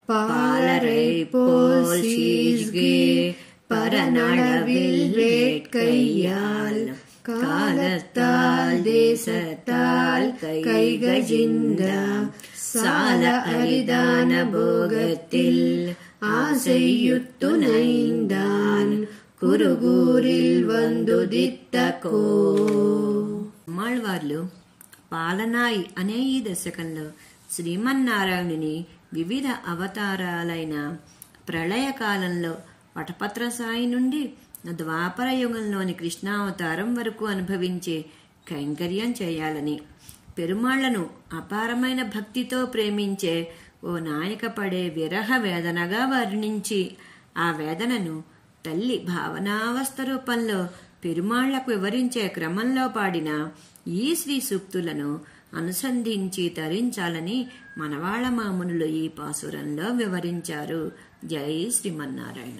பாலரை போல் சீர்கே பரநளவில் வேட்கையால் காலத்தால் தேசத்தால் கைகஜிந்த சால அரிதான போகத்தில் ఆశయుత్తునైందాన్ కురుగురిల్ వందుదిత్త కో. అమ్మాళ్వార్లు పాలనాయి అనే ఈ దశకంలో శ్రీమన్నారాయణుని వివిధ అవతారాలైన ప్రళయకాలంలో వటపత్ర సాయి నుండి ద్వాపర యుగంలోని కృష్ణావతారం వరకు అనుభవించే కైంకర్యం చేయాలని, పెరుమాళ్లను అపారమైన భక్తితో ప్రేమించే ఓ నాయక పడే విరహ వేదనగా వర్ణించి ఆ వేదనను తల్లి భావనావస్థ రూపంలో పెరుమాళ్లకు వివరించే క్రమంలో పాడిన ఈ శ్రీ సూక్తులను అనుసంధించి తరించాలని మనవాళ మామునులు ఈ పాసురంలో వివరించారు. జై శ్రీమన్నారాయణ.